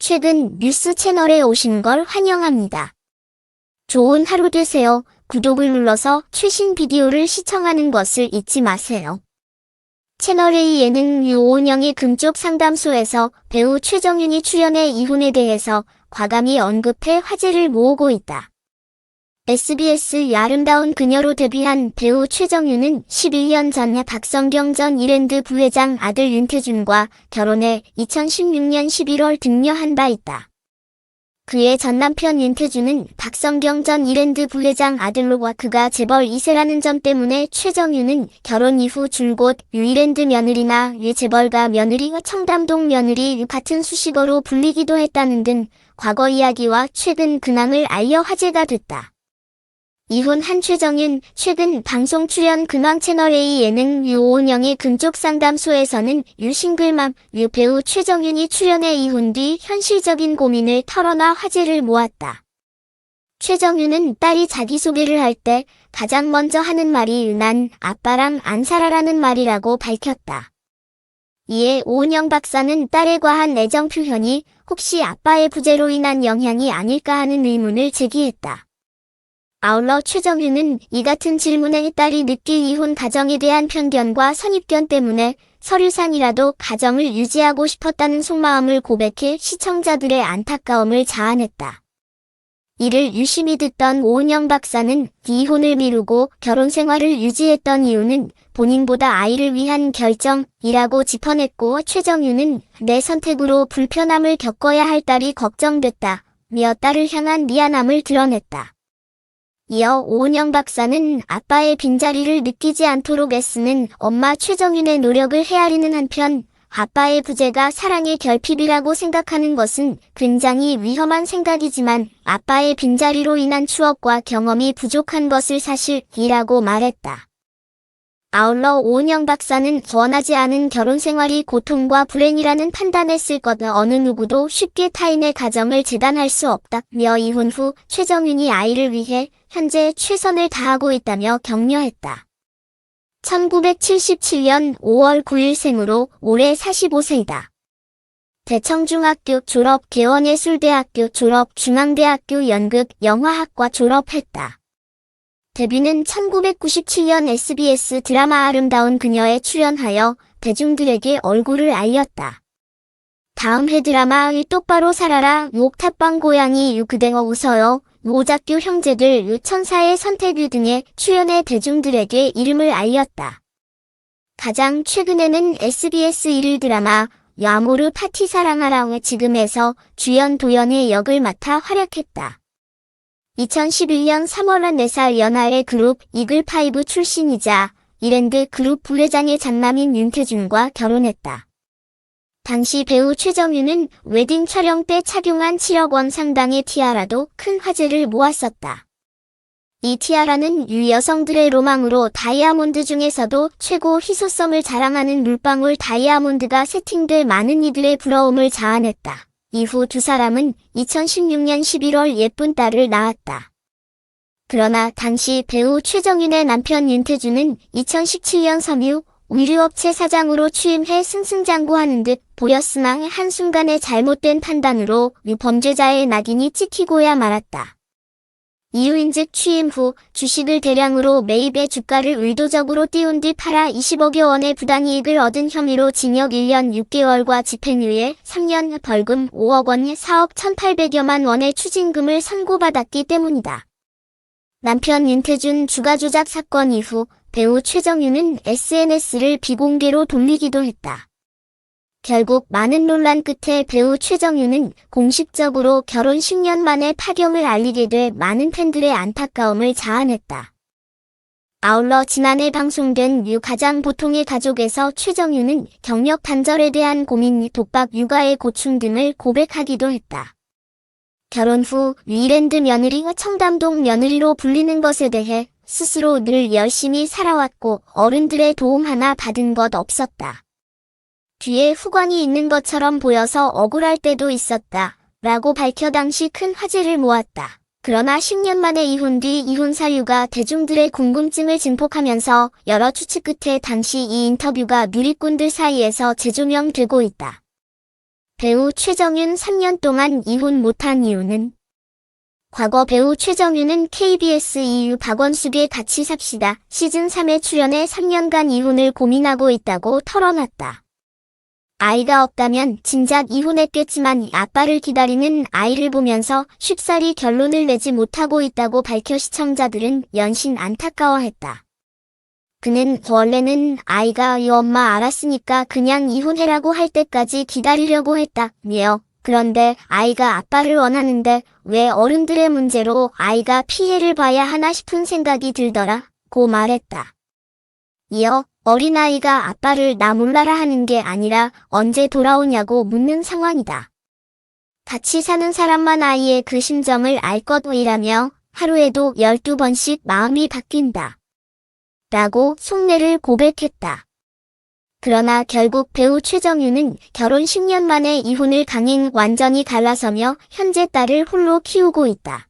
최근 뉴스 채널에 오신 걸 환영합니다. 좋은 하루 되세요. 구독을 눌러서 최신 비디오를 시청하는 것을 잊지 마세요. 채널A 예능 유오은영의 금쪽 상담소에서 배우 최정윤이 출연해 이혼에 대해서 과감히 언급해 화제를 모으고 있다. SBS 아름다운 그녀로 데뷔한 배우 최정윤은 11년 전 박성경 전 이랜드 부회장 아들 윤태준과 결혼해 2016년 11월 등려한 바 있다. 그의 전 남편 윤태준은 박성경 전 이랜드 부회장 아들로와 그가 재벌 2세라는 점 때문에 최정윤은 결혼 이후 줄곧 유이랜드 며느리나 유재벌가 며느리와 청담동 며느리 같은 수식어로 불리기도 했다는 등 과거 이야기와 최근 근황을 알려 화제가 됐다. 이혼한 최정윤, 최근 방송 출연 근황 채널A 예능 유오은영의 금쪽 상담소에서는 싱글맘 배우 최정윤이 출연해 이혼 뒤 현실적인 고민을 털어놔 화제를 모았다. 최정윤은 딸이 자기소개를 할 때 가장 먼저 하는 말이 난 아빠랑 안 살아라는 말이라고 밝혔다. 이에 오은영 박사는 딸에 과한 애정 표현이 혹시 아빠의 부재로 인한 영향이 아닐까 하는 의문을 제기했다. 아울러 최정윤은 이 같은 질문에 딸이 느낄 이혼 가정에 대한 편견과 선입견 때문에 서류상이라도 가정을 유지하고 싶었다는 속마음을 고백해 시청자들의 안타까움을 자아냈다. 이를 유심히 듣던 오은영 박사는 이혼을 미루고 결혼 생활을 유지했던 이유는 본인보다 아이를 위한 결정이라고 짚어냈고 최정윤은 내 선택으로 불편함을 겪어야 할 딸이 걱정됐다며 딸을 향한 미안함을 드러냈다. 이어 오은영 박사는 아빠의 빈자리를 느끼지 않도록 애쓰는 엄마 최정윤의 노력을 헤아리는 한편 아빠의 부재가 사랑의 결핍이라고 생각하는 것은 굉장히 위험한 생각이지만 아빠의 빈자리로 인한 추억과 경험이 부족한 것을 사실이라고 말했다. 아울러 오은영 박사는 원하지 않은 결혼 생활이 고통과 불행이라는 판단했을 것 어느 누구도 쉽게 타인의 가정을 재단할 수 없다며 이혼 후 최정윤이 아이를 위해 현재 최선을 다하고 있다며 격려했다. 1977년 5월 9일 생으로 올해 45세이다. 대청중학교 졸업, 개원예술대학교 졸업, 중앙대학교 연극, 영화학과 졸업했다. 데뷔는 1997년 SBS 드라마 아름다운 그녀에 출연하여 대중들에게 얼굴을 알렸다. 다음 해 드라마 똑바로 살아라, 옥탑방 고양이, 그대여 웃어요, 오작교 형제들, 천사의 선택 등에 출연해 대중들에게 이름을 알렸다. 가장 최근에는 SBS 1일 드라마 아모르 파티 사랑하라 지금에서 주연 도연의 역을 맡아 활약했다. 2011년 3월 4살 연하의 그룹 이글파이브 출신이자 이랜드 그룹 부회장의 장남인 윤태준과 결혼했다. 당시 배우 최정윤은 웨딩 촬영 때 착용한 7억 원 상당의 티아라도 큰 화제를 모았었다. 이 티아라는 여성들의 로망으로 다이아몬드 중에서도 최고 희소성을 자랑하는 물방울 다이아몬드가 세팅돼 많은 이들의 부러움을 자아냈다. 이후 두 사람은 2016년 11월 예쁜 딸을 낳았다. 그러나 당시 배우 최정윤의 남편 윤태준은 2017년 섬유 의류업체 사장으로 취임해 승승장구하는 듯 보였으나 한순간의 잘못된 판단으로 범죄자의 낙인이 찍히고야 말았다. 이유인즉 취임 후 주식을 대량으로 매입해 주가를 의도적으로 띄운 뒤 팔아 20억여 원의 부당이익을 얻은 혐의로 징역 1년 6개월과 집행유예 3년 벌금 5억 원 4억 1,800여만 원의 추징금을 선고받았기 때문이다. 남편 윤태준 주가 조작 사건 이후 배우 최정윤은 SNS를 비공개로 돌리기도 했다. 결국 많은 논란 끝에 배우 최정윤은 공식적으로 결혼 10년 만에 파경을 알리게 돼 많은 팬들의 안타까움을 자아냈다. 아울러 지난해 방송된 가장 보통의 가족에서 최정윤은 경력 단절에 대한 고민, 독박, 육아의 고충 등을 고백하기도 했다. 결혼 후 유이랜드 며느리와 청담동 며느리로 불리는 것에 대해 스스로 늘 열심히 살아왔고 어른들의 도움 하나 받은 것 없었다. 뒤에 후광이 있는 것처럼 보여서 억울할 때도 있었다. 라고 밝혀 당시 큰 화제를 모았다. 그러나 10년 만에 이혼 뒤 이혼 사유가 대중들의 궁금증을 증폭하면서 여러 추측 끝에 당시 이 인터뷰가 누리꾼들 사이에서 재조명되고 있다. 배우 최정윤 3년 동안 이혼 못한 이유는? 과거 배우 최정윤은 KBS 이유 박원숙의 같이 삽시다 시즌3에 출연해 3년간 이혼을 고민하고 있다고 털어놨다. 아이가 없다면 진작 이혼했겠지만 아빠를 기다리는 아이를 보면서 쉽사리 결론을 내지 못하고 있다고 밝혀 시청자들은 연신 안타까워했다. 그는 원래는 아이가 이 엄마 알았으니까 그냥 이혼해라고 할 때까지 기다리려고 했다며 그런데 아이가 아빠를 원하는데 왜 어른들의 문제로 아이가 피해를 봐야 하나 싶은 생각이 들더라고 말했다. 이어 어린아이가 아빠를 나 몰라라 하는 게 아니라 언제 돌아오냐고 묻는 상황이다. 같이 사는 사람만 아이의 그 심정을 알 것이라며 하루에도 12번씩 마음이 바뀐다. 라고 속내를 고백했다. 그러나 결국 배우 최정윤은 결혼 10년 만에 이혼을 강행 완전히 갈라서며 현재 딸을 홀로 키우고 있다.